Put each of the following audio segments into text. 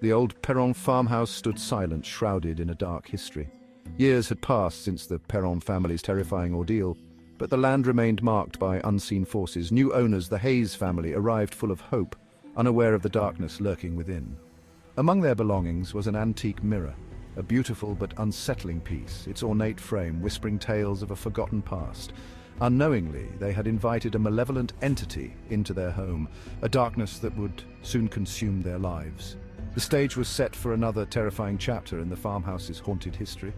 The old Perron farmhouse stood silent, shrouded in a dark history. Years had passed since the Perron family's terrifying ordeal, but the land remained marked by unseen forces. New owners, the Hayes family, arrived full of hope, unaware of the darkness lurking within. Among their belongings was an antique mirror, a beautiful but unsettling piece, its ornate frame whispering tales of a forgotten past. Unknowingly, they had invited a malevolent entity into their home, a darkness that would soon consume their lives. The stage was set for another terrifying chapter in the farmhouse's haunted history.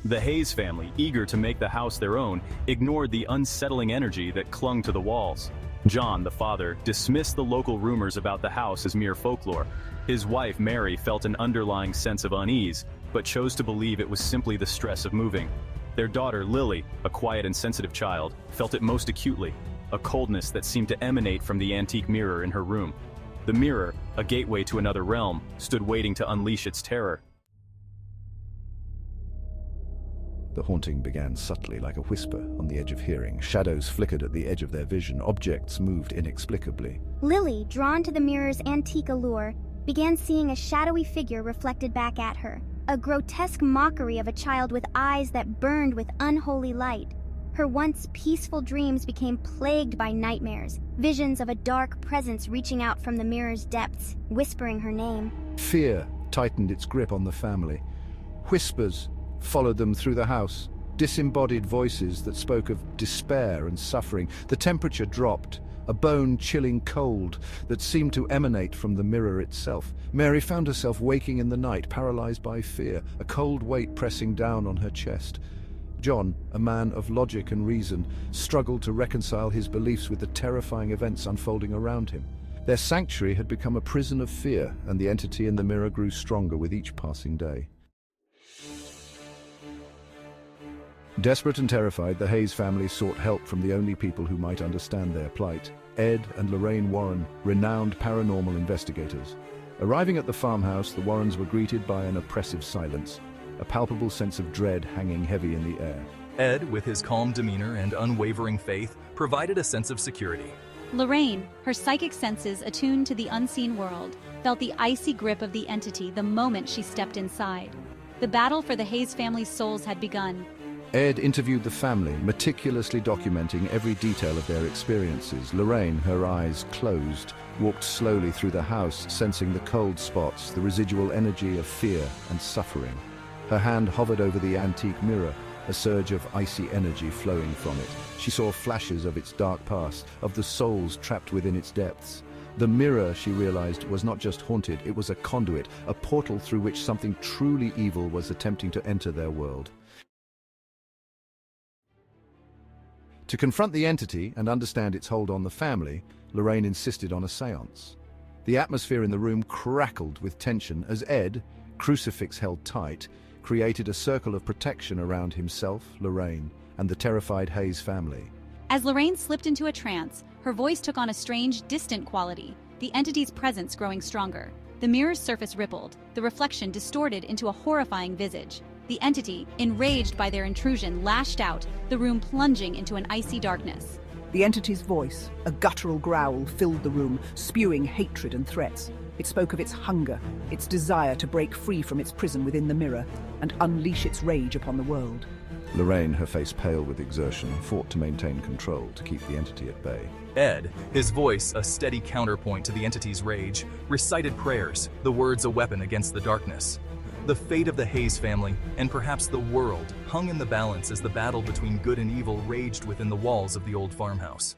The Hayes family, eager to make the house their own, ignored the unsettling energy that clung to the walls. John, the father, dismissed the local rumors about the house as mere folklore. His wife, Mary, felt an underlying sense of unease, but chose to believe it was simply the stress of moving. Their daughter, Lily, a quiet and sensitive child, felt it most acutely, a coldness that seemed to emanate from the antique mirror in her room. The mirror, a gateway to another realm, stood waiting to unleash its terror. The haunting began subtly, like a whisper on the edge of hearing. Shadows flickered at the edge of their vision. Objects moved inexplicably. Lily, drawn to the mirror's antique allure, began seeing a shadowy figure reflected back at her, a grotesque mockery of a child with eyes that burned with unholy light. Her once peaceful dreams became plagued by nightmares, visions of a dark presence reaching out from the mirror's depths, whispering her name. Fear tightened its grip on the family. Whispers followed them through the house, disembodied voices that spoke of despair and suffering. The temperature dropped, a bone-chilling cold that seemed to emanate from the mirror itself. Mary found herself waking in the night, paralyzed by fear, a cold weight pressing down on her chest. John, a man of logic and reason, struggled to reconcile his beliefs with the terrifying events unfolding around him. Their sanctuary had become a prison of fear, and the entity in the mirror grew stronger with each passing day. Desperate and terrified, the Hayes family sought help from the only people who might understand their plight: Ed and Lorraine Warren, renowned paranormal investigators. Arriving at the farmhouse, the Warrens were greeted by an oppressive silence, a palpable sense of dread hanging heavy in the air. Ed, with his calm demeanor and unwavering faith, provided a sense of security. Lorraine, her psychic senses attuned to the unseen world, felt the icy grip of the entity the moment she stepped inside. The battle for the Hayes family's souls had begun. Ed interviewed the family, meticulously documenting every detail of their experiences. Lorraine, her eyes closed, walked slowly through the house, sensing the cold spots, the residual energy of fear and suffering. Her hand hovered over the antique mirror, a surge of icy energy flowing from it. She saw flashes of its dark past, of the souls trapped within its depths. The mirror, she realized, was not just haunted, it was a conduit, a portal through which something truly evil was attempting to enter their world. To confront the entity and understand its hold on the family, Lorraine insisted on a seance. The atmosphere in the room crackled with tension as Ed, crucifix held tight, created a circle of protection around himself, Lorraine, and the terrified Hayes family. As Lorraine slipped into a trance, her voice took on a strange, distant quality, the entity's presence growing stronger. The mirror's surface rippled, the reflection distorted into a horrifying visage. The entity, enraged by their intrusion, lashed out, the room plunging into an icy darkness. The entity's voice, a guttural growl, filled the room, spewing hatred and threats. It spoke of its hunger, its desire to break free from its prison within the mirror and unleash its rage upon the world. Lorraine, her face pale with exertion, fought to maintain control, to keep the entity at bay. Ed, his voice a steady counterpoint to the entity's rage, recited prayers, the words a weapon against the darkness. The fate of the Hayes family, and perhaps the world, hung in the balance as the battle between good and evil raged within the walls of the old farmhouse.